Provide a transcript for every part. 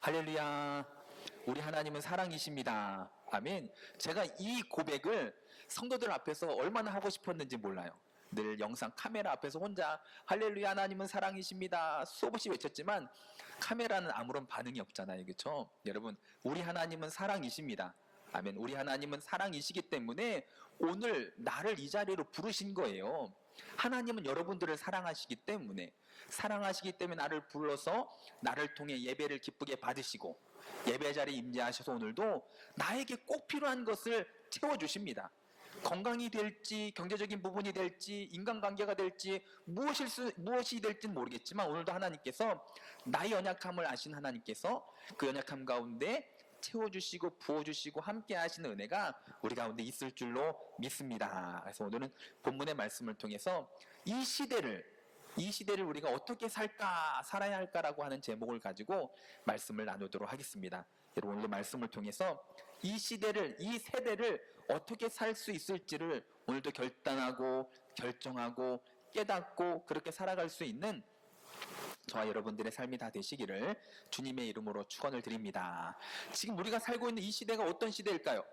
할렐루야. 우리 하나님은 사랑이십니다. 아멘. 제가 이 고백을 성도들 앞에서 얼마나 하고 싶었는지 몰라요. 늘 영상 카메라 앞에서 혼자 할렐루야 하나님은 사랑이십니다 수없이 외쳤지만 카메라는 아무런 반응이 없잖아요. 그렇죠? 여러분, 우리 하나님은 사랑이십니다. 아멘. 우리 하나님은 사랑이시기 때문에 오늘 나를 이 자리로 부르신 거예요. 하나님은 여러분들을 사랑하시기 때문에 나를 불러서 나를 통해 예배를 기쁘게 받으시고 예배 자리에 임재하셔서 오늘도 나에게 꼭 필요한 것을 채워주십니다. 건강이 될지 경제적인 부분이 될지 인간관계가 될지 무엇이 될지는 모르겠지만 오늘도 하나님께서 나의 연약함을 아신 하나님께서 그 연약함 가운데 채워주시고 부어주시고 함께 하시는 은혜가 우리 가운데 있을 줄로 믿습니다. 그래서 오늘은 본문의 말씀을 통해서 이 시대를 우리가 어떻게 살아야 할까라고 하는 제목을 가지고 말씀을 나누도록 하겠습니다. 여러분, 오늘 말씀을 통해서 이 세대를 어떻게 살 수 있을지를 오늘도 결단하고 결정하고 깨닫고 그렇게 살아갈 수 있는 저와 여러분들의 삶이 다 되시기를 주님의 이름으로 축원을 드립니다. 지금 우리가 살고 있는 이 시대가 어떤 시대일까요?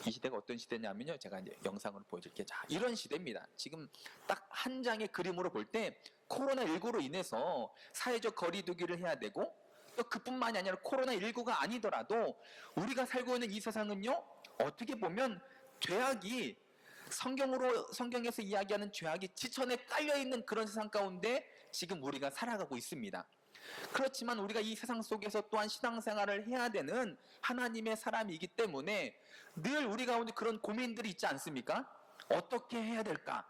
이 시대가 어떤 시대냐면요, 제가 이제 영상으로 보여드릴게요. 자, 이런 시대입니다. 지금 딱 한 장의 그림으로 볼 때 코로나19로 인해서 사회적 거리두기를 해야 되고 또 그뿐만이 아니라 코로나19가 아니더라도 우리가 살고 있는 이 세상은요, 어떻게 보면 죄악이 성경에서 이야기하는 죄악이 지천에 깔려있는 그런 세상 가운데 지금 우리가 살아가고 있습니다. 그렇지만 우리가 이 세상 속에서 또한 신앙생활을 해야 되는 하나님의 사람이기 때문에 늘 우리 가운데 그런 고민들이 있지 않습니까? 어떻게 해야 될까?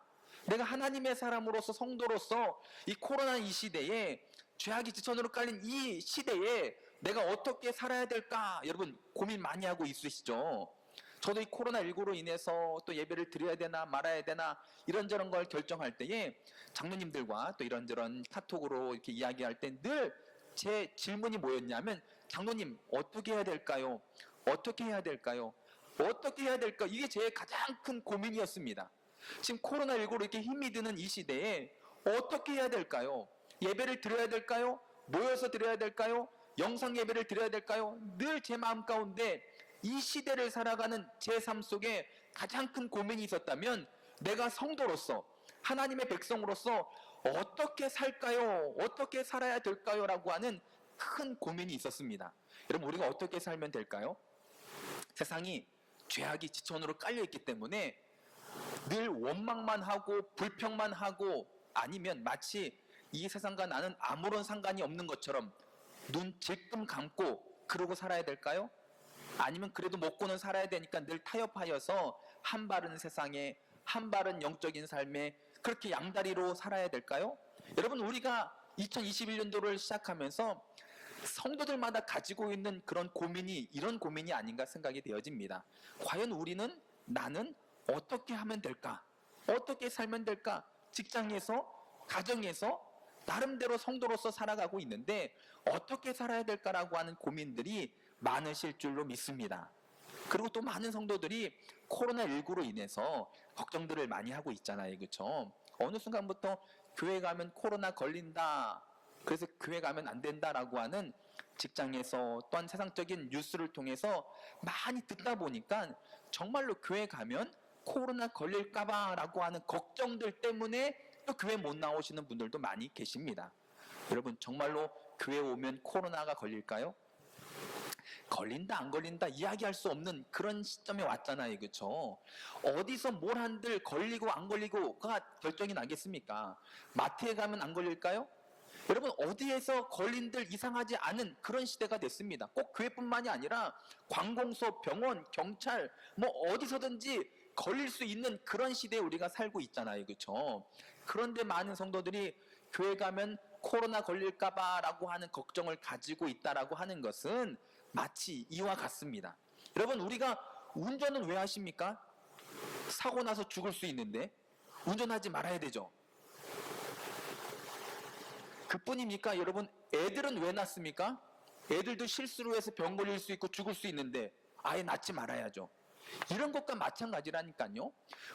내가 하나님의 사람으로서 성도로서 이 코로나 이 시대에 죄악이 지천으로 깔린 이 시대에 내가 어떻게 살아야 될까? 여러분 고민 많이 하고 있으시죠? 저도 이 코로나19로 인해서 또 예배를 드려야 되나 말아야 되나 이런저런 걸 결정할 때에 장로님들과 또 이런저런 카톡으로 이렇게 이야기할 때 늘 제 질문이 뭐였냐면, 장로님 어떻게 해야 될까요? 어떻게 해야 될까요? 어떻게 해야 될까? 이게 제 가장 큰 고민이었습니다. 지금 코로나19로 이렇게 힘이 드는 이 시대에 어떻게 해야 될까요? 예배를 드려야 될까요? 모여서 드려야 될까요? 영상 예배를 드려야 될까요? 늘 제 마음 가운데 이 시대를 살아가는 제 삶 속에 가장 큰 고민이 있었다면 내가 성도로서 하나님의 백성으로서 어떻게 살까요? 어떻게 살아야 될까요? 라고 하는 큰 고민이 있었습니다. 여러분, 우리가 어떻게 살면 될까요? 세상이 죄악이 지천으로 깔려있기 때문에 늘 원망만 하고 불평만 하고 아니면 마치 이 세상과 나는 아무런 상관이 없는 것처럼 눈 질끔 감고 그러고 살아야 될까요? 아니면 그래도 먹고는 살아야 되니까 늘 타협하여서 한 발은 세상에 한 발은 영적인 삶에 그렇게 양다리로 살아야 될까요? 여러분, 우리가 2021년도를 시작하면서 성도들마다 가지고 있는 그런 고민이 이런 고민이 아닌가 생각이 되어집니다. 과연 나는 어떻게 하면 될까? 어떻게 살면 될까? 직장에서, 가정에서 나름대로 성도로서 살아가고 있는데 어떻게 살아야 될까라고 하는 고민들이 많으실 줄로 믿습니다. 그리고 또 많은 성도들이 코로나19로 인해서 걱정들을 많이 하고 있잖아요. 그렇죠? 어느 순간부터 교회 가면 코로나 걸린다, 그래서 교회 가면 안 된다라고 하는 직장에서 또한 세상적인 뉴스를 통해서 많이 듣다 보니까 정말로 교회 가면 코로나 걸릴까봐 라고 하는 걱정들 때문에 또 교회 못 나오시는 분들도 많이 계십니다. 여러분, 정말로 교회 오면 코로나가 걸릴까요? 걸린다 안 걸린다 이야기할 수 없는 그런 시점에 왔잖아요. 그렇죠? 어디서 뭘 한들 걸리고 안 걸리고가 결정이 나겠습니까? 마트에 가면 안 걸릴까요? 여러분, 어디에서 걸린들 이상하지 않은 그런 시대가 됐습니다. 꼭 교회뿐만이 아니라 관공서, 병원, 경찰 뭐 어디서든지 걸릴 수 있는 그런 시대에 우리가 살고 있잖아요. 그렇죠? 그런데 많은 성도들이 교회 가면 코로나 걸릴까봐 라고 하는 걱정을 가지고 있다라고 하는 것은 마치 이와 같습니다. 여러분, 우리가 운전은 왜 하십니까? 사고 나서 죽을 수 있는데 운전하지 말아야 되죠. 그뿐입니까? 여러분, 애들은 왜 낳습니까? 애들도 실수로 해서 병 걸릴 수 있고 죽을 수 있는데 아예 낳지 말아야죠. 이런 것과 마찬가지라니까요.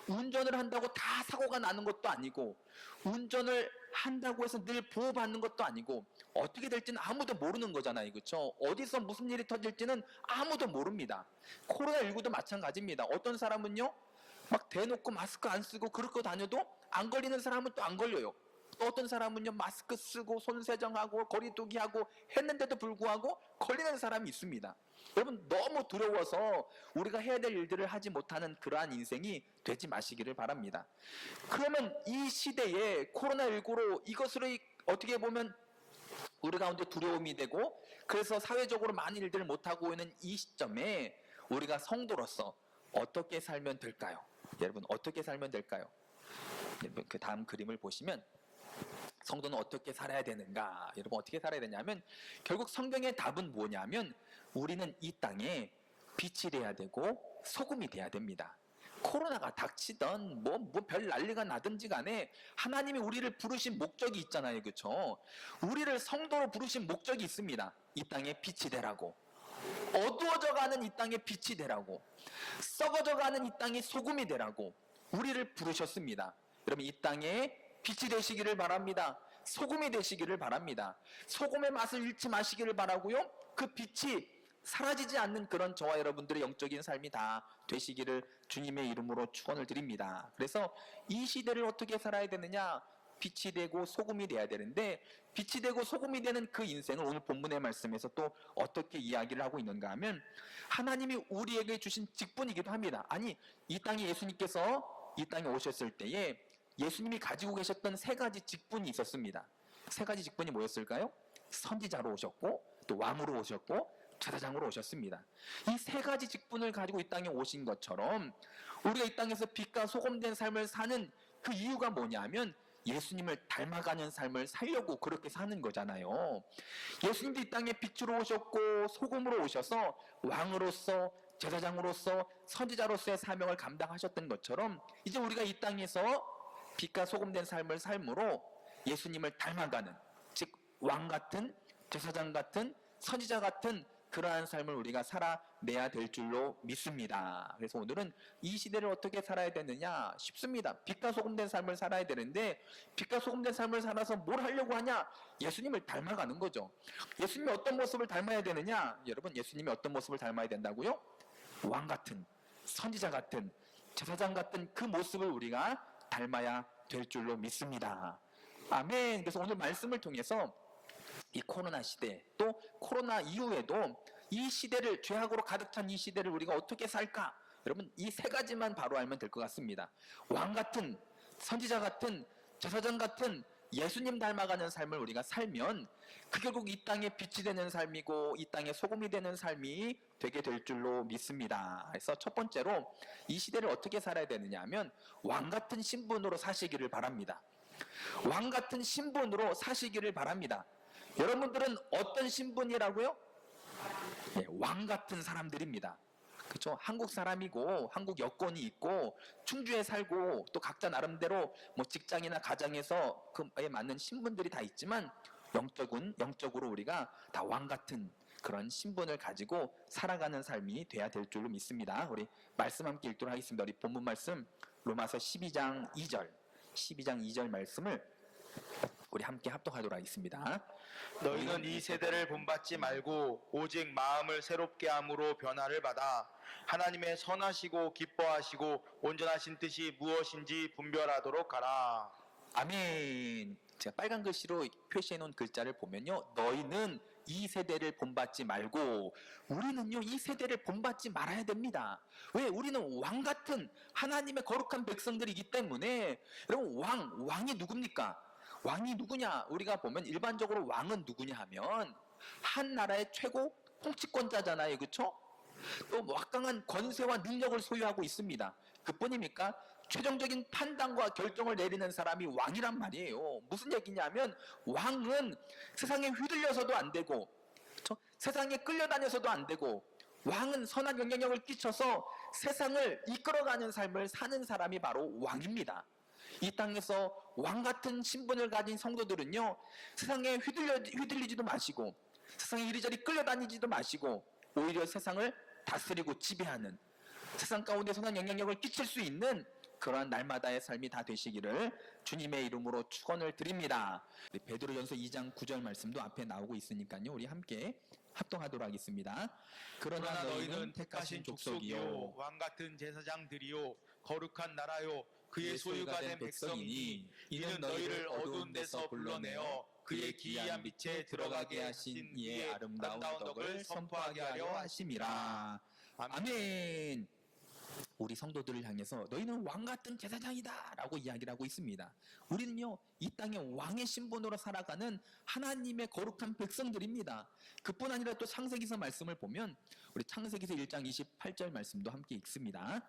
운전을 한다고 다 사고가 나는 것도 아니고, 운전을 한다고 해서 늘 보호받는 것도 아니고, 어떻게 될지는 아무도 모르는 거잖아요. 그렇죠? 어디서 무슨 일이 터질지는 아무도 모릅니다. 코로나19도 마찬가지입니다. 어떤 사람은요, 막 대놓고 마스크 안 쓰고 그렇게 다녀도 안 걸리는 사람은 또 안 걸려요. 또 어떤 사람은요, 마스크 쓰고 손 세정하고 거리두기 하고 했는데도 불구하고 걸리는 사람이 있습니다. 여러분, 너무 두려워서 우리가 해야 될 일들을 하지 못하는 그러한 인생이 되지 마시기를 바랍니다. 그러면 이 시대에 코로나19로 이것으로 어떻게 보면 우리 가운데 두려움이 되고, 그래서 사회적으로 많은 일들을 못하고 있는 이 시점에 우리가 성도로서 어떻게 살면 될까요? 여러분, 어떻게 살면 될까요? 여러분, 그 다음 그림을 보시면 성도는 어떻게 살아야 되는가? 여러분, 어떻게 살아야 되냐면, 결국 성경의 답은 뭐냐면, 우리는 이 땅에 빛이 돼야 되고 소금이 돼야 됩니다. 코로나가 닥치던 별 난리가 나든지 간에 하나님이 우리를 부르신 목적이 있잖아요. 그렇죠? 우리를 성도로 부르신 목적이 있습니다. 이 땅에 빛이 되라고, 어두워져가는 이 땅에 빛이 되라고, 썩어져가는 이 땅에 소금이 되라고 우리를 부르셨습니다. 여러분, 이 땅에 빛이 되시기를 바랍니다. 소금이 되시기를 바랍니다. 소금의 맛을 잃지 마시기를 바라고요. 그 빛이 사라지지 않는 그런 저와 여러분들의 영적인 삶이 다 되시기를 주님의 이름으로 축원을 드립니다. 그래서 이 시대를 어떻게 살아야 되느냐? 빛이 되고 소금이 돼야 되는데, 빛이 되고 소금이 되는 그 인생을 오늘 본문의 말씀에서 또 어떻게 이야기를 하고 있는가 하면, 하나님이 우리에게 주신 직분이기도 합니다. 아니, 이 땅에 예수님께서 이 땅에 오셨을 때에 예수님이 가지고 계셨던 세 가지 직분이 있었습니다. 세 가지 직분이 뭐였을까요? 선지자로 오셨고, 또 왕으로 오셨고, 제사장으로 오셨습니다. 이 세 가지 직분을 가지고 이 땅에 오신 것처럼, 우리가 이 땅에서 빛과 소금된 삶을 사는 그 이유가 뭐냐면, 예수님을 닮아가는 삶을 살려고 그렇게 사는 거잖아요. 예수님도 이 땅에 빛으로 오셨고 소금으로 오셔서 왕으로서, 제사장으로서, 선지자로서의 사명을 감당하셨던 것처럼, 이제 우리가 이 땅에서 빛과 소금된 삶을 삶으로 예수님을 닮아가는, 즉 왕 같은, 제사장 같은, 선지자 같은 그러한 삶을 우리가 살아내야 될 줄로 믿습니다. 그래서 오늘은 이 시대를 어떻게 살아야 되느냐? 쉽습니다. 빛과 소금된 삶을 살아야 되는데, 빛과 소금된 삶을 살아서 뭘 하려고 하냐? 예수님을 닮아가는 거죠. 예수님이 어떤 모습을 닮아야 되느냐? 여러분, 예수님이 어떤 모습을 닮아야 된다고요? 왕 같은, 선지자 같은, 제사장 같은 그 모습을 우리가 닮아야 될 줄로 믿습니다. 아멘. 그래서 오늘 말씀을 통해서 이 코로나 시대, 또 코로나 이후에도 이 시대를, 죄악으로 가득 찬 이 시대를 우리가 어떻게 살까? 여러분, 이 세 가지만 바로 알면 될 것 같습니다. 왕 같은, 선지자 같은, 제사장 같은 예수님 닮아가는 삶을 우리가 살면, 그 결국 이 땅에 빛이 되는 삶이고 이 땅에 소금이 되는 삶이 되게 될 줄로 믿습니다. 그래서 첫 번째로 이 시대를 어떻게 살아야 되느냐 하면, 왕 같은 신분으로 사시기를 바랍니다. 왕 같은 신분으로 사시기를 바랍니다. 여러분들은 어떤 신분이라고요? 네, 왕 같은 사람들입니다. 그렇죠? 한국 사람이고 한국 여권이 있고 충주에 살고, 또 각자 나름대로 뭐 직장이나 가정에서 그에 맞는 신분들이 다 있지만, 영적으로 우리가 다 왕 같은 그런 신분을 가지고 살아가는 삶이 돼야 될 줄로 믿습니다. 우리 말씀 함께 읽도록 하겠습니다. 우리 본문 말씀 로마서 12장 2절 말씀을 우리 함께 합독하도록 하겠습니다. 너희는 이 세대를 본받지 말고 오직 마음을 새롭게 함으로 변화를 받아 하나님의 선하시고 기뻐하시고 온전하신 뜻이 무엇인지 분별하도록 하라. 아멘. 제가 빨간 글씨로 표시해 놓은 글자를 보면요, 너희는 이 세대를 본받지 말고, 우리는요 이 세대를 본받지 말아야 됩니다. 왜? 우리는 왕 같은 하나님의 거룩한 백성들이기 때문에. 여러분, 왕이 누굽니까? 왕이 누구냐? 우리가 보면 일반적으로 왕은 누구냐 하면 한 나라의 최고 통치권자잖아요. 그렇죠? 또 막강한 권세와 능력을 소유하고 있습니다. 그뿐입니까? 최종적인 판단과 결정을 내리는 사람이 왕이란 말이에요. 무슨 얘기냐면, 왕은 세상에 휘둘려서도 안 되고, 그렇죠? 세상에 끌려다녀서도 안 되고, 왕은 선한 영향력을 끼쳐서 세상을 이끌어가는 삶을 사는 사람이 바로 왕입니다. 이 땅에서 왕 같은 신분을 가진 성도들은요, 세상에 휘둘리지도 마시고, 세상에 이리저리 끌려다니지도 마시고, 오히려 세상을 다스리고 지배하는, 세상 가운데 선한 영향력을 끼칠 수 있는 그러한 날마다의 삶이 다 되시기를 주님의 이름으로 축원을 드립니다. 베드로전서 2장 9절 말씀도 앞에 나오고 있으니까요. 우리 함께 합동하도록 하겠습니다. 그러나 너희는 택하신 족속이요 왕 같은 제사장들이요 거룩한 나라요 그의 소유가 된 백성이니 이는 너희를 어두운 데서 불러내어 그의 기이한 빛에 들어가게 하신 이의 아름다운 덕을 선포하게 하려 하심이라. 아멘. 우리 성도들을 향해서 너희는 왕 같은 제사장이다 라고 이야기를 하고 있습니다. 우리는요 이 땅에 왕의 신분으로 살아가는 하나님의 거룩한 백성들입니다. 그뿐 아니라 또 창세기서 말씀을 보면 우리 창세기서 1장 28절 말씀도 함께 읽습니다.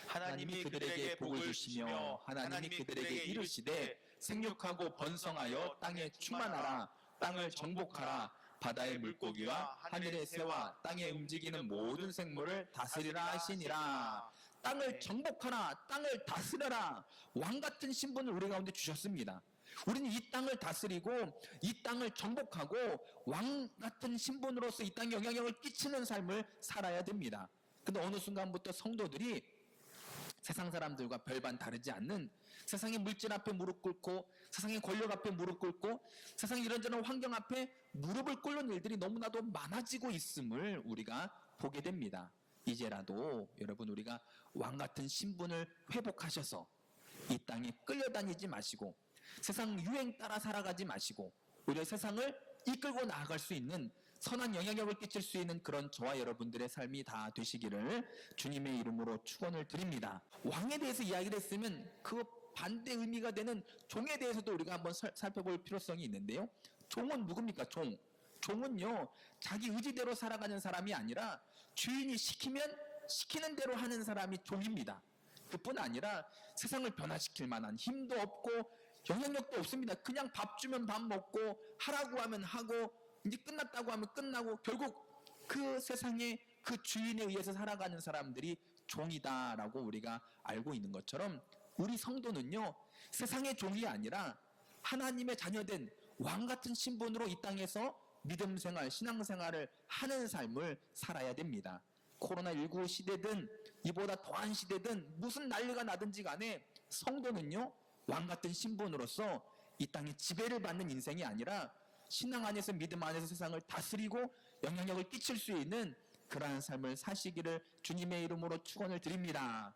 하나님이 그들에게 복을 주시며 하나님이 그들에게 이르시되 생육하고 번성하여 땅에 충만하라 땅을 정복하라 바다의 물고기와 하늘의 새와 땅에 움직이는 모든 생물을 다스리라 하시니라. 땅을 정복하라, 땅을 다스려라. 왕 같은 신분을 우리 가운데 주셨습니다. 우리는 이 땅을 다스리고 이 땅을 정복하고 왕 같은 신분으로서 이 땅에 영향력을 끼치는 삶을 살아야 됩니다. 근데 어느 순간부터 성도들이 세상 사람들과 별반 다르지 않는 세상의 물질 앞에 무릎 꿇고 세상의 권력 앞에 무릎 꿇고 세상의 이런저런 환경 앞에 무릎을 꿇는 일들이 너무나도 많아지고 있음을 우리가 보게 됩니다. 이제라도 여러분 우리가 왕 같은 신분을 회복하셔서 이 땅에 끌려다니지 마시고 세상 유행 따라 살아가지 마시고 오히려 세상을 이끌고 나아갈 수 있는 선한 영향력을 끼칠 수 있는 그런 저와 여러분들의 삶이 다 되시기를 주님의 이름으로 축원을 드립니다. 왕에 대해서 이야기를 했으면 그 반대 의미가 되는 종에 대해서도 우리가 한번 살펴볼 필요성이 있는데요. 종은 누굽니까? 종은요 자기 의지대로 살아가는 사람이 아니라 주인이 시키면 시키는 대로 하는 사람이 종입니다. 그뿐 아니라 세상을 변화시킬 만한 힘도 없고 영향력도 없습니다. 그냥 밥 주면 밥 먹고 하라고 하면 하고 이제 끝났다고 하면 끝나고 결국 그 세상에 그 주인에 의해서 살아가는 사람들이 종이다라고 우리가 알고 있는 것처럼 우리 성도는요 세상의 종이 아니라 하나님의 자녀된 왕 같은 신분으로 이 땅에서 믿음 생활, 신앙 생활을 하는 삶을 살아야 됩니다. 코로나19 시대든 이보다 더한 시대든 무슨 난리가 나든지 간에 성도는요 왕 같은 신분으로서 이 땅에 지배를 받는 인생이 아니라 신앙 안에서 믿음 안에서 세상을 다스리고 영향력을 끼칠 수 있는 그러한 삶을 사시기를 주님의 이름으로 축원을 드립니다.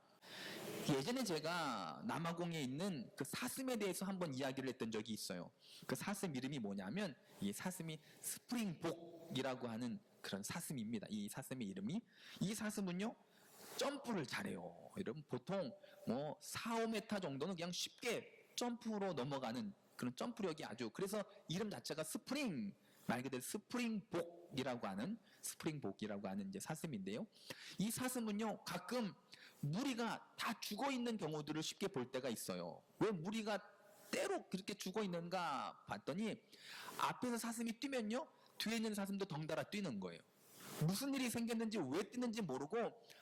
예전에 제가 남아공에 있는 그 사슴에 대해서 한번 이야기를 했던 적이 있어요. 그 사슴 이름이 뭐냐면 이 사슴이 스프링복이라고 하는 그런 사슴입니다. 이 사슴의 이름이 이 사슴은요 점프를 잘해요. 여러분 보통 뭐 4, 5m 정도는 그냥 쉽게 점프로 넘어가는 그런 점프력이 아주 그래서 이름 자체가 스프링 말 그대로 스프링복이라고 하는 이제 사슴인데요. 이 사슴은요 가끔 무리가 다 죽어 있는 경우들을 쉽게 볼 때가 있어요. 왜 무리가 때로 그렇게 죽어 있는가 봤더니 앞에서 사슴이 뛰면요 뒤에 있는 사슴도 덩달아 뛰는 거예요. 무슨 일이 생겼는지 왜 뛰는지 모르고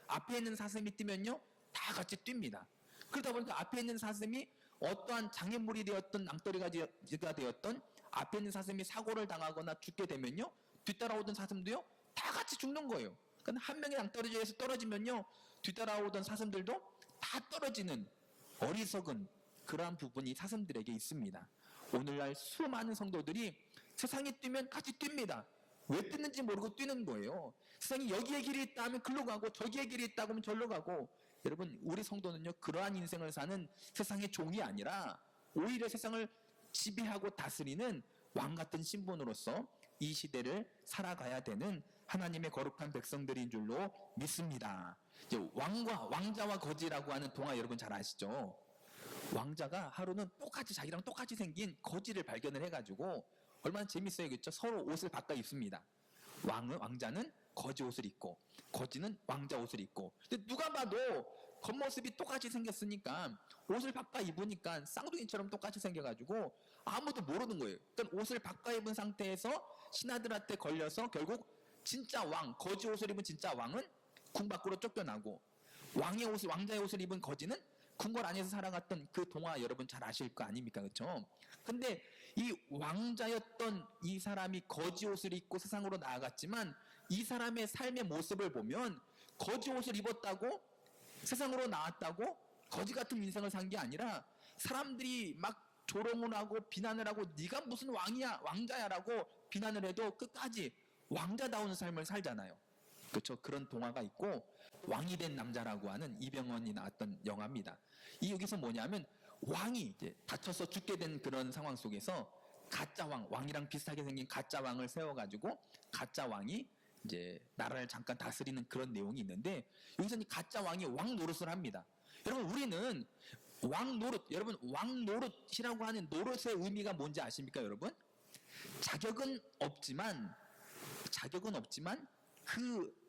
앞에 있는 사슴이 뛰면요 다 같이 뜁니다. 그러다 보니까 앞에 있는 사슴이 어떠한 장애물이 되었던 낭떠러지가 되었던 앞에 있는 사슴이 사고를 당하거나 죽게 되면요 뒤따라오던 사슴도요 다 같이 죽는 거예요. 그러니까 한 명이 낭떠러지에서 떨어지면요 뒤따라오던 사슴들도 다 떨어지는 어리석은 그러한 부분이 사슴들에게 있습니다. 오늘날 수많은 성도들이 세상이 뛰면 같이 뜁니다. 왜 뛰는지 모르고 뛰는 거예요. 세상이 여기에 길이 있다 하면 글로 가고 저기에 길이 있다 하면 절로 가고 여러분 우리 성도는요 그러한 인생을 사는 세상의 종이 아니라 오히려 세상을 지배하고 다스리는 왕 같은 신분으로서 이 시대를 살아가야 되는 하나님의 거룩한 백성들인 줄로 믿습니다. 이제 왕자와 거지라고 하는 동화 여러분 잘 아시죠? 왕자가 하루는 자기랑 똑같이 생긴 거지를 발견을 해가지고 얼마나 재밌어요, 그렇죠? 서로 옷을 바꿔 입습니다. 왕자는 거지 옷을 입고 거지는 왕자 옷을 입고. 근데 누가 봐도 겉모습이 똑같이 생겼으니까 옷을 바꿔 입으니까 쌍둥이처럼 똑같이 생겨가지고 아무도 모르는 거예요. 그러니까 옷을 바꿔 입은 상태에서 신하들한테 걸려서 결국 진짜 거지 옷을 입은 진짜 왕은 궁 밖으로 쫓겨나고 왕자의 옷을 입은 거지는 궁궐 안에서 살아갔던 그 동화 여러분 잘 아실 거 아닙니까? 그렇죠? 근데 이 왕자였던 이 사람이 거지 옷을 입고 세상으로 나아갔지만 이 사람의 삶의 모습을 보면 거지 옷을 입었다고 세상으로 나왔다고 거지 같은 인생을 산 게 아니라 사람들이 막 조롱을 하고 비난을 하고 네가 무슨 왕이야 왕자야라고 비난을 해도 끝까지 왕자다운 삶을 살잖아요. 그렇죠? 그런 동화가 있고 왕이 된 남자라고 하는 이병헌이 나왔던 영화입니다. 이 여기서 뭐냐면 왕이 이제 다쳐서 죽게 된 그런 상황 속에서 가짜 왕이랑 비슷하게 생긴 가짜 왕을 세워가지고 가짜 왕이 이제 나라를 잠깐 다스리는 그런 내용이 있는데 여기서 이 가짜 왕이 왕 노릇을 합니다. 여러분 우리는 왕 노릇, 여러분 왕 노릇이라고 하는 노릇의 의미가 뭔지 아십니까, 여러분? 자격은 없지만 그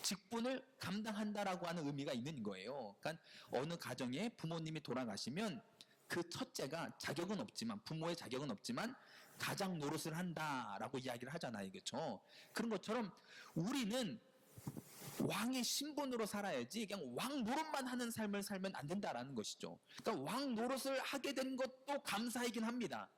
직분을 감당한다라고 하는 의미가 있는 거예요. 그러니까 어느 가정에 부모님이 돌아가시면 그 첫째가 자격은 없지만 부모의 자격은 없지만 가장 노릇을 한다라고 이야기를 하잖아요. 그렇죠? 그런 것처럼 우리는 왕의 신분으로 살아야지 그냥 왕 노릇만 하는 삶을 살면 안 된다라는 것이죠. 그러니까 왕 노릇을 하게 된 것도 감사이긴 합니다.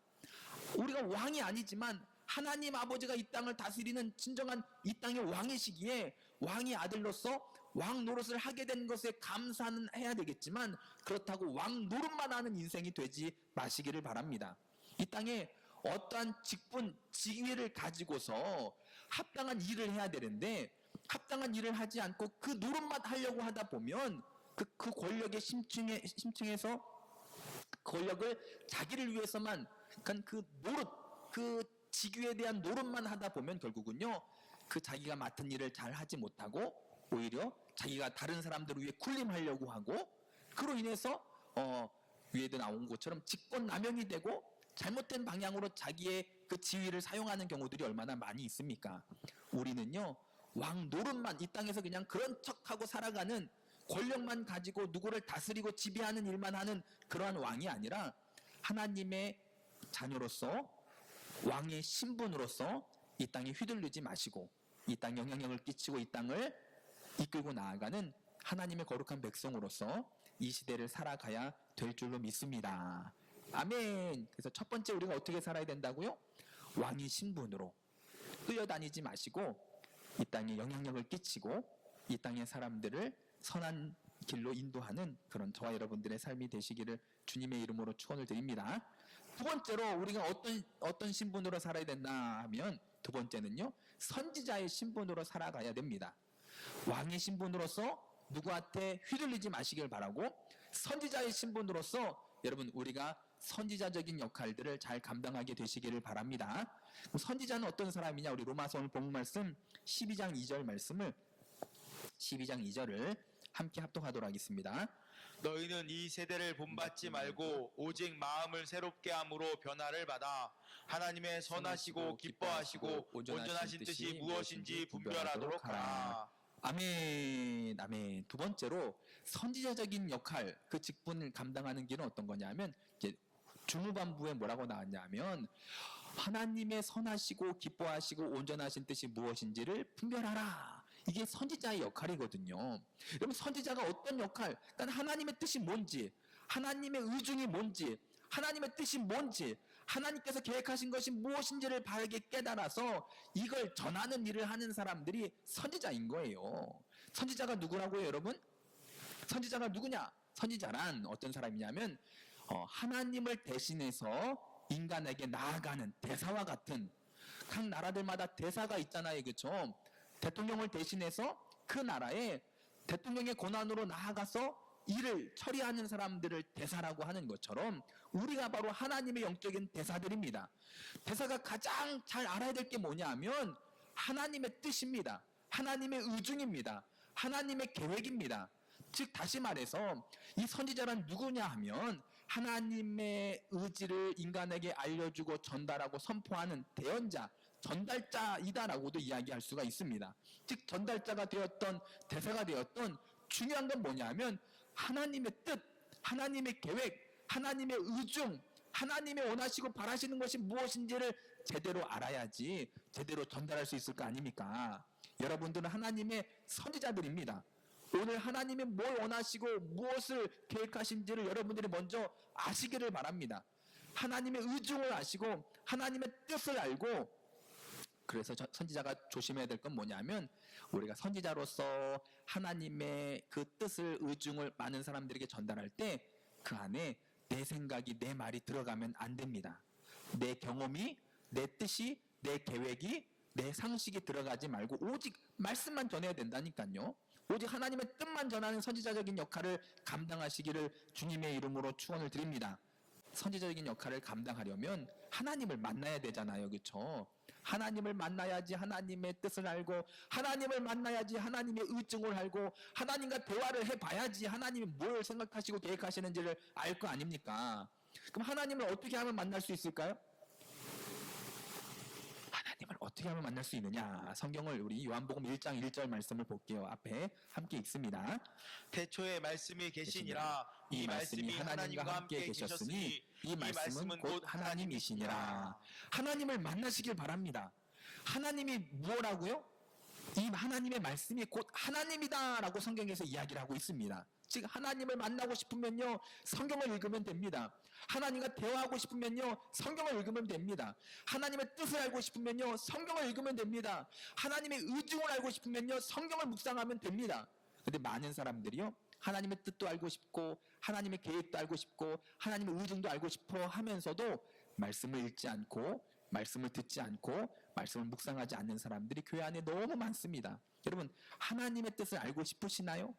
우리가 왕이 아니지만 하나님 아버지가 이 땅을 다스리는 진정한 이 땅의 왕이시기에 왕의 아들로서 왕 노릇을 하게 된 것에 감사는 해야 되겠지만 그렇다고 왕 노릇만 하는 인생이 되지 마시기를 바랍니다. 이 땅에 어떠한 직분, 지위를 가지고서 합당한 일을 해야 되는데 합당한 일을 하지 않고 그 노릇만 하려고 하다 보면 그 권력의 심층에서 권력을 자기를 위해서만 그 노릇, 그 직위에 대한 노릇만 하다 보면 결국은요 그 자기가 맡은 일을 잘 하지 못하고 오히려 자기가 다른 사람들을 위해 군림하려고 하고 그로 인해서 위에도 나온 것처럼 직권남용이 되고 잘못된 방향으로 자기의 그 지위를 사용하는 경우들이 얼마나 많이 있습니까? 우리는요 왕 노릇만 이 땅에서 그냥 그런 척하고 살아가는 권력만 가지고 누구를 다스리고 지배하는 일만 하는 그러한 왕이 아니라 하나님의 자녀로서 왕의 신분으로서 이 땅에 휘둘리지 마시고 이 땅에 영향력을 끼치고 이 땅을 이끌고 나아가는 하나님의 거룩한 백성으로서 이 시대를 살아가야 될 줄로 믿습니다. 아멘. 그래서 첫 번째 우리가 어떻게 살아야 된다고요? 왕의 신분으로 끌려다니지 마시고 이 땅에 영향력을 끼치고 이 땅의 사람들을 선한 길로 인도하는 그런 저와 여러분들의 삶이 되시기를 주님의 이름으로 축원을 드립니다. 두 번째로 우리가 어떤 신분으로 살아야 된다 하면 두 번째는요 선지자의 신분으로 살아가야 됩니다. 왕의 신분으로서 누구한테 휘둘리지 마시길 바라고 선지자의 신분으로서 여러분 우리가 선지자적인 역할들을 잘 감당하게 되시기를 바랍니다. 선지자는 어떤 사람이냐? 우리 로마서 오늘 본문 말씀 12장 2절 말씀을 12장 2절을 함께 합독하도록 하겠습니다. 너희는 이 세대를 본받지 말고 오직 마음을 새롭게 함으로 변화를 받아 하나님의 선하시고 기뻐하시고 온전하신 뜻이 무엇인지 분별하도록 하라. 아멘, 아멘. 두 번째로 선지자적인 역할, 그 직분을 감당하는 길은 어떤 거냐면 이제 중후반부에 뭐라고 나왔냐면 하나님의 선하시고 기뻐하시고 온전하신 뜻이 무엇인지를 분별하라. 이게 선지자의 역할이거든요. 여러분 선지자가 어떤 역할, 그러니까 하나님의 뜻이 뭔지, 하나님의 의중이 뭔지, 하나님의 뜻이 뭔지, 하나님께서 계획하신 것이 무엇인지를 바르게 깨달아서 이걸 전하는 일을 하는 사람들이 선지자인 거예요. 선지자가 누구라고요, 여러분? 선지자가 누구냐? 선지자란 어떤 사람이냐면 하나님을 대신해서 인간에게 나아가는 대사와 같은, 각 나라들마다 대사가 있잖아요, 그렇죠? 대통령을 대신해서 그 나라에 대통령의 권한으로 나아가서 일을 처리하는 사람들을 대사라고 하는 것처럼 우리가 바로 하나님의 영적인 대사들입니다. 대사가 가장 잘 알아야 될 게 뭐냐 하면 하나님의 뜻입니다. 하나님의 의중입니다. 하나님의 계획입니다. 즉 다시 말해서 이 선지자란 누구냐 하면 하나님의 의지를 인간에게 알려주고 전달하고 선포하는 대언자, 전달자이다라고도 이야기할 수가 있습니다. 즉 전달자가 되었던 대사가 되었던 중요한 건 뭐냐면 하나님의 뜻, 하나님의 계획, 하나님의 의중, 하나님의 원하시고 바라시는 것이 무엇인지를 제대로 알아야지 제대로 전달할 수 있을 거 아닙니까? 여러분들은 하나님의 선지자들입니다. 오늘 하나님이 뭘 원하시고 무엇을 계획하신지를 여러분들이 먼저 아시기를 바랍니다. 하나님의 의중을 아시고 하나님의 뜻을 알고 그래서 선지자가 조심해야 될 건 뭐냐면 우리가 선지자로서 하나님의 그 뜻을 의중을 많은 사람들에게 전달할 때 그 안에 내 생각이 내 말이 들어가면 안 됩니다. 내 경험이 내 뜻이 내 계획이 내 상식이 들어가지 말고 오직 말씀만 전해야 된다니까요. 오직 하나님의 뜻만 전하는 선지자적인 역할을 감당하시기를 주님의 이름으로 축원을 드립니다. 선지자적인 역할을 감당하려면 하나님을 만나야 되잖아요. 그렇죠? 하나님을 만나야지 하나님의 뜻을 알고 하나님을 만나야지 하나님의 의중을 알고 하나님과 대화를 해봐야지 하나님이 뭘 생각하시고 계획하시는지를 알 거 아닙니까? 그럼 하나님을 어떻게 하면 만날 수 있을까요? 하나님을 어떻게 하면 만날 수 있느냐? 성경을 우리 요한복음 1장 1절 말씀을 볼게요. 앞에 함께 읽습니다. 태초에 말씀이 계시니라. 이 말씀이 하나님과 함께 계셨으니 이 말씀은 곧 하나님이시니라. 하나님을 만나시길 바랍니다. 하나님이 뭐라고요? 이 하나님의 말씀이 곧 하나님이다라고 성경에서 이야기를 하고 있습니다. 즉 하나님을 만나고 싶으면요 성경을 읽으면 됩니다. 하나님과 대화하고 싶으면요 성경을 읽으면 됩니다. 하나님의 뜻을 알고 싶으면요 성경을 읽으면 됩니다. 하나님의 의중을 알고 싶으면요 성경을 묵상하면 됩니다. 근데 많은 사람들이요 하나님의 뜻도 알고 싶고 하나님의 계획도 알고 싶고 하나님의 의중도 알고 싶어 하면서도 말씀을 읽지 않고 말씀을 듣지 않고 말씀을 묵상하지 않는 사람들이 교회 안에 너무 많습니다. 여러분 하나님의 뜻을 알고 싶으시나요?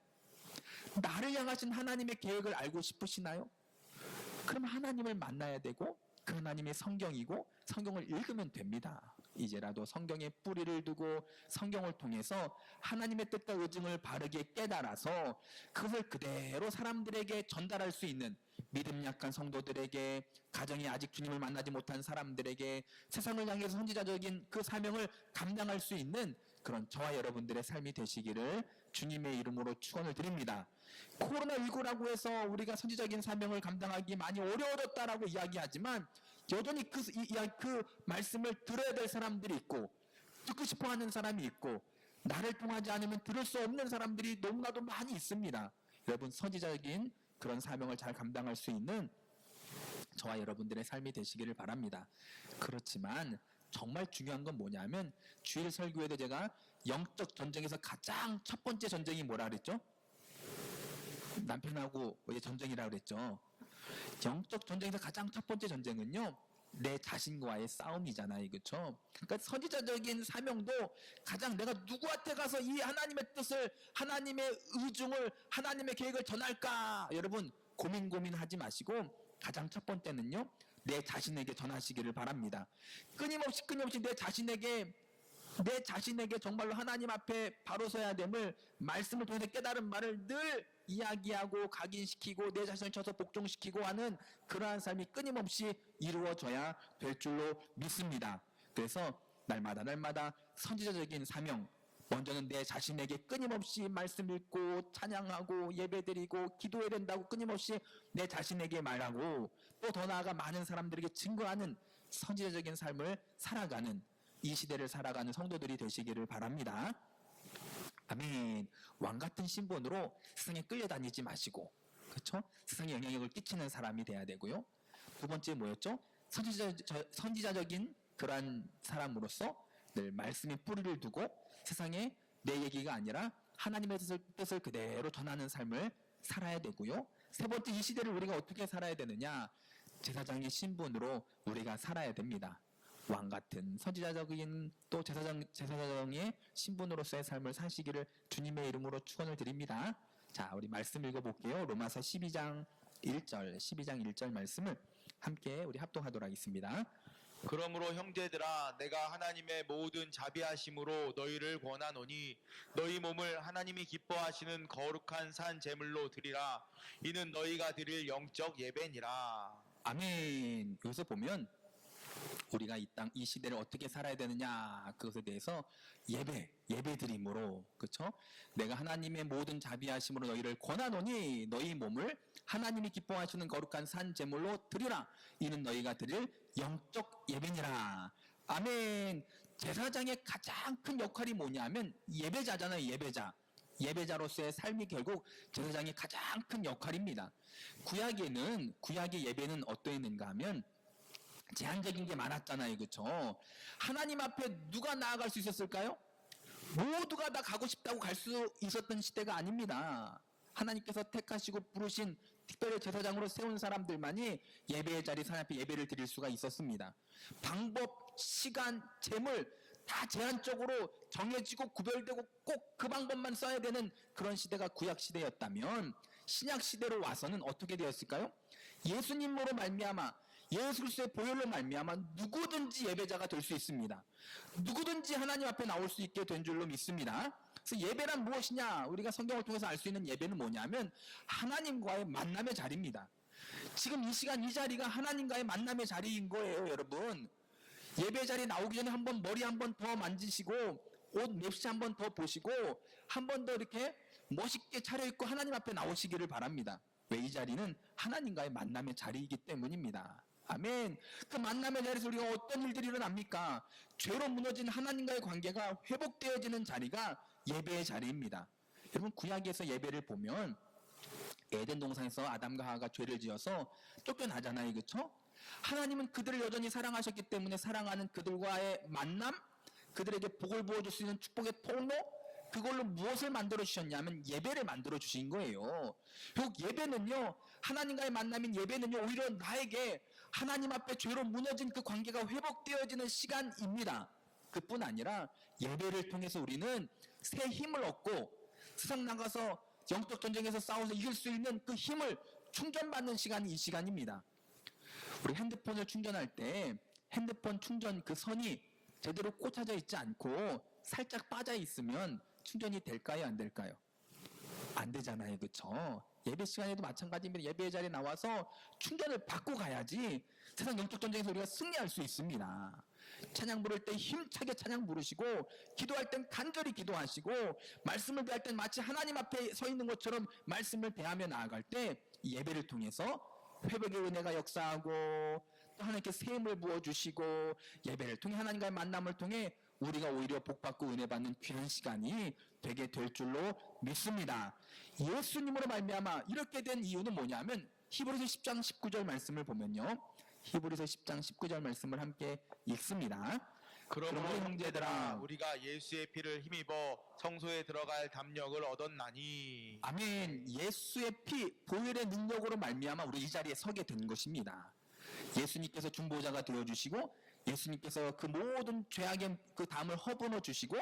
나를 향하신 하나님의 계획을 알고 싶으시나요? 그럼 하나님을 만나야 되고 그 하나님의 성경이고 성경을 읽으면 됩니다. 이제라도 성경에 뿌리를 두고 성경을 통해서 하나님의 뜻과 의중을 바르게 깨달아서 그것을 그대로 사람들에게 전달할 수 있는 믿음 약한 성도들에게 가정이 아직 주님을 만나지 못한 사람들에게 세상을 향해서 선지자적인 그 사명을 감당할 수 있는 그런 저와 여러분들의 삶이 되시기를 주님의 이름으로 축원을 드립니다. 코로나19라고 해서 우리가 선지자적인 사명을 감당하기 많이 어려워졌다라고 이야기하지만 여전히 그 말씀을 들어야 될 사람들이 있고 듣고 싶어하는 사람이 있고 나를 통하지 않으면 들을 수 없는 사람들이 너무나도 많이 있습니다. 여러분 선지자적인 그런 사명을 잘 감당할 수 있는 저와 여러분들의 삶이 되시기를 바랍니다. 그렇지만 정말 중요한 건 뭐냐면 주일 설교에도 제가 영적 전쟁에서 가장 첫 번째 전쟁이 뭐라 그랬죠? 남편하고 전쟁이라 그랬죠. 영적 전쟁에서 가장 첫 번째 전쟁은요 내 자신과의 싸움이잖아요. 그렇죠? 그러니까 선지자적인 사명도 가장 내가 누구한테 가서 이 하나님의 뜻을 하나님의 의중을 하나님의 계획을 전할까 여러분 고민하지 마시고 가장 첫 번째는요 내 자신에게 전하시기를 바랍니다. 끊임없이 내 자신에게 정말로 하나님 앞에 바로 서야 됨을 말씀을 통해서 깨달은 말을 늘 이야기하고 각인시키고 내 자신을 쳐서 복종시키고 하는 그러한 삶이 끊임없이 이루어져야 될 줄로 믿습니다. 그래서 날마다 선지자적인 사명 먼저는 내 자신에게 끊임없이 말씀 읽고 찬양하고 예배드리고 기도해야 된다고 끊임없이 내 자신에게 말하고 또 더 나아가 많은 사람들에게 증거하는 선지자적인 삶을 살아가는 이 시대를 살아가는 성도들이 되시기를 바랍니다. 아멘. 왕 같은 신분으로 세상에 끌려다니지 마시고, 그렇죠? 세상에 영향력을 끼치는 사람이 돼야 되고요. 두 번째 뭐였죠? 선지자적인 그러한 사람으로서 늘 말씀에 뿌리를 두고 세상에 내 얘기가 아니라 하나님의 뜻을 그대로 전하는 삶을 살아야 되고요. 세 번째 이 시대를 우리가 어떻게 살아야 되느냐? 제사장의 신분으로 우리가 살아야 됩니다. 왕 같은 선지자적인 또 제사장의 신분으로서의 삶을 사시기를 주님의 이름으로 축원을 드립니다. 자, 우리 말씀 읽어볼게요. 로마서 12장 1절 말씀을 함께 우리 합독하도록 하겠습니다. 그러므로 형제들아 내가 하나님의 모든 자비하심으로 너희를 권하노니 너희 몸을 하나님이 기뻐하시는 거룩한 산 제물로 드리라. 이는 너희가 드릴 영적 예배니라. 아멘. 여기서 보면 우리가 이 시대를 어떻게 살아야 되느냐 그것에 대해서 예배 드림으로 그렇죠? 내가 하나님의 모든 자비하심으로 너희를 권하노니 너희 몸을 하나님이 기뻐하시는 거룩한 산 제물로 드리라. 이는 너희가 드릴 영적 예배니라. 아멘. 제사장의 가장 큰 역할이 뭐냐면 예배자잖아요. 예배자로서의 삶이 결국 제사장의 가장 큰 역할입니다. 구약의 예배는 어떠했는가 하면 제한적인 게 많았잖아요. 그렇죠? 하나님 앞에 누가 나아갈 수 있었을까요? 모두가 다 가고 싶다고 갈 수 있었던 시대가 아닙니다. 하나님께서 택하시고 부르신 특별히 제사장으로 세운 사람들만이 예배의 자리 하나님 앞에 예배를 드릴 수가 있었습니다. 방법, 시간, 재물 다 제한적으로 정해지고 구별되고 꼭 그 방법만 써야 되는 그런 시대가 구약 시대였다면 신약 시대로 와서는 어떻게 되었을까요? 예수님으로 말미암아 예수 그리스도의 보혈로 말미암아 누구든지 예배자가 될 수 있습니다. 누구든지 하나님 앞에 나올 수 있게 된 줄로 믿습니다. 그래서 예배란 무엇이냐? 우리가 성경을 통해서 알 수 있는 예배는 뭐냐면 하나님과의 만남의 자리입니다. 지금 이 시간 이 자리가 하나님과의 만남의 자리인 거예요, 여러분. 예배 자리에 나오기 전에 한번 머리 한번 더 만지시고 옷 맵시 한번 더 보시고 한 번 더 이렇게 멋있게 차려입고 하나님 앞에 나오시기를 바랍니다. 왜? 이 자리는 하나님과의 만남의 자리이기 때문입니다. 아멘. 그 만남의 자리에서 우리가 어떤 일들이 일어납니까? 죄로 무너진 하나님과의 관계가 회복되어지는 자리가 예배의 자리입니다. 여러분 구약에서 예배를 보면 에덴 동산에서 아담과 하와가 죄를 지어서 쫓겨나잖아요. 그렇죠? 하나님은 그들을 여전히 사랑하셨기 때문에 사랑하는 그들과의 만남, 그들에게 복을 부어줄 수 있는 축복의 통로, 그걸로 무엇을 만들어 주셨냐면 예배를 만들어 주신 거예요. 결국 예배는요, 하나님과의 만남인 예배는요, 오히려 나에게 하나님 앞에 죄로 무너진 그 관계가 회복되어지는 시간입니다. 그뿐 아니라 예배를 통해서 우리는 새 힘을 얻고 세상 나가서 영적 전쟁에서 싸워서 이길 수 있는 그 힘을 충전받는 시간이 이 시간입니다. 우리 핸드폰을 충전할 때 핸드폰 충전 그 선이 제대로 꽂혀져 있지 않고 살짝 빠져 있으면 충전이 될까요? 안 될까요? 안 되잖아요. 그렇죠? 예배 시간에도 마찬가지입니다. 예배의 자리에 나와서 충전을 받고 가야지 세상 영적 전쟁에서 우리가 승리할 수 있습니다. 찬양 부를 때 힘차게 찬양 부르시고 기도할 땐 간절히 기도하시고 말씀을 대할 땐 마치 하나님 앞에 서 있는 것처럼 말씀을 대하며 나아갈 때 이 예배를 통해서 회복의 은혜가 역사하고 또 하나님께 새 힘을 부어주시고 예배를 통해 하나님과의 만남을 통해 우리가 오히려 복받고 은혜받는 귀한 시간이 되게 될 줄로 믿습니다. 예수님으로 말미암아 이렇게 된 이유는 뭐냐면 히브리서 10장 19절 말씀을 보면요. 히브리서 10장 19절 말씀을 함께 읽습니다. 그러므로 그러므로 형제들아 우리가 예수의 피를 힘입어 성소에 들어갈 담력을 얻었나니. 아멘. 예수의 피, 보혈의 능력으로 말미암아 우리 이 자리에 서게 된 것입니다. 예수님께서 중보자가 되어주시고 예수님께서 그 모든 죄악의 그 담을 허분어 주시고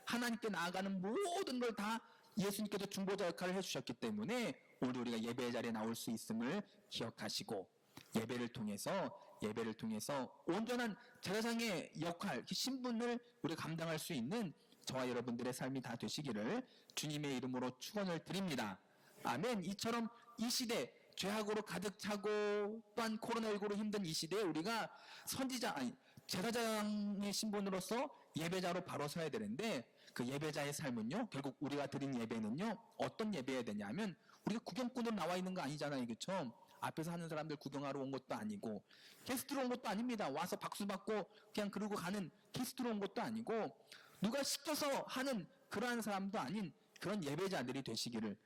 하나님께 나아가는 모든 걸 다 예수님께서 중보자 역할을 해주셨기 때문에 오늘 우리가 예배의 자리에 나올 수 있음을 기억하시고 예배를 통해서 온전한 제사장의 역할, 신분을 우리가 감당할 수 있는 저와 여러분들의 삶이 다 되시기를 주님의 이름으로 축원을 드립니다. 아멘. 이처럼 이 시대 죄악으로 가득 차고 또한 코로나19로 힘든 이 시대에 우리가 제사장의 신분으로서 예배자로 바로 서야 되는데 그 예배자의 삶은요, 결국 우리가 드린 예배는요, 어떤 예배여야 되냐면 우리가 구경꾼으로 나와 있는 거 아니잖아요. 그렇죠? 앞에서 하는 사람들 구경하러 온 것도 아니고 게스트로 온 것도 아닙니다. 와서 박수 받고 그냥 그러고 가는 게스트로 온 것도 아니고 누가 시켜서 하는 그러한 사람도 아닌 그런 예배자들이 되시기를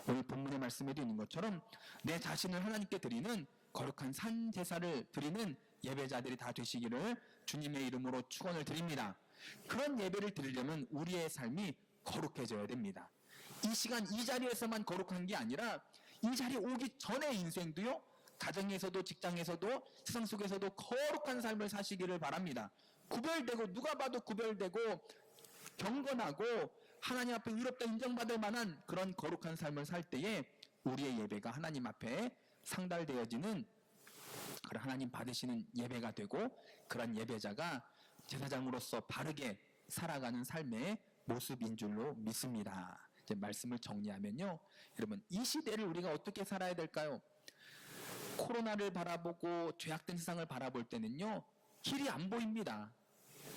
오늘 본문의 말씀에도 있는 것처럼 내 자신을 하나님께 드리는 거룩한 산 제사를 드리는 예배자들이 다 되시기를 주님의 이름으로 축원을 드립니다. 그런 예배를 드리려면 우리의 삶이 거룩해져야 됩니다. 이 시간 이 자리에서만 거룩한 게 아니라 이 자리에 오기 전의 인생도요, 가정에서도 직장에서도 세상 속에서도 거룩한 삶을 사시기를 바랍니다. 구별되고 누가 봐도 구별되고 경건하고 하나님 앞에 의롭다 인정받을 만한 그런 거룩한 삶을 살 때에 우리의 예배가 하나님 앞에 상달되어지는 그런 하나님 받으시는 예배가 되고 그런 예배자가 제사장으로서 바르게 살아가는 삶의 모습인 줄로 믿습니다. 이제 말씀을 정리하면요, 여러분 이 시대를 우리가 어떻게 살아야 될까요? 코로나를 바라보고 죄악된 세상을 바라볼 때는요, 길이 안 보입니다.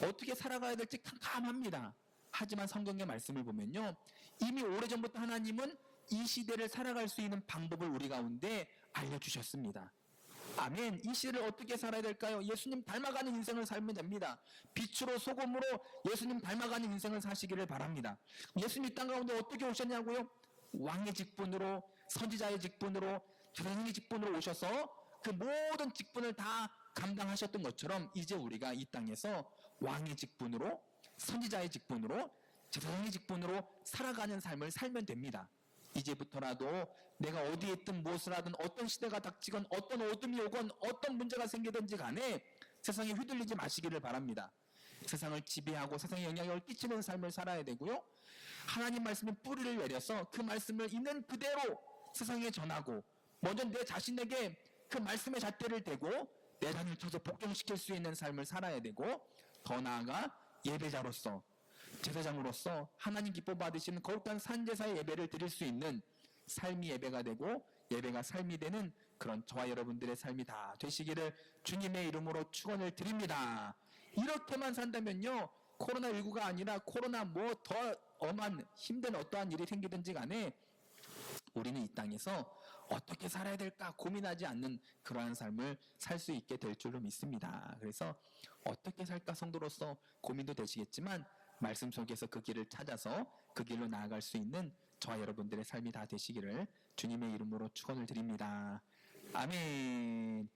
어떻게 살아가야 될지 캄캄합니다. 하지만 성경의 말씀을 보면요, 이미 오래전부터 하나님은 이 시대를 살아갈 수 있는 방법을 우리 가운데 알려주셨습니다. 아멘. 이 시대를 어떻게 살아야 될까요? 예수님 닮아가는 인생을 살면 됩니다. 빛으로 소금으로 예수님 닮아가는 인생을 사시기를 바랍니다. 예수님 이 땅 가운데 어떻게 오셨냐고요? 왕의 직분으로, 선지자의 직분으로, 제사장의 직분으로 오셔서 그 모든 직분을 다 감당하셨던 것처럼 이제 우리가 이 땅에서 왕의 직분으로, 선지자의 직분으로, 제사장의 직분으로 살아가는 삶을 살면 됩니다. 이제부터라도 내가 어디에 있든 무엇을 하든 어떤 시대가 닥치건 어떤 어둠이 오건 어떤 문제가 생기든지 간에 세상에 휘둘리지 마시기를 바랍니다. 세상을 지배하고 세상에 영향력을 끼치는 삶을 살아야 되고요. 하나님 말씀의 뿌리를 내려서 그 말씀을 있는 그대로 세상에 전하고 먼저 내 자신에게 그 말씀의 잣대를 대고 내 잔을 쳐서 복종시킬 수 있는 삶을 살아야 되고, 더 나아가 예배자로서, 제사장으로서 하나님 기뻐 받으시는 거룩한 산제사의 예배를 드릴 수 있는 삶이 예배가 되고 예배가 삶이 되는 그런 저와 여러분들의 삶이 다 되시기를 주님의 이름으로 축원을 드립니다. 이렇게만 산다면요, 코로나19가 아니라 코로나 뭐 더 엄한 힘든 어떠한 일이 생기든지 간에 우리는 이 땅에서 어떻게 살아야 될까 고민하지 않는 그러한 삶을 살 수 있게 될 줄로 믿습니다. 그래서 어떻게 살까 성도로서 고민도 되시겠지만 말씀 속에서 그 길을 찾아서 그 길로 나아갈 수 있는 저와 여러분들의 삶이 다 되시기를 주님의 이름으로 축원을 드립니다. 아멘.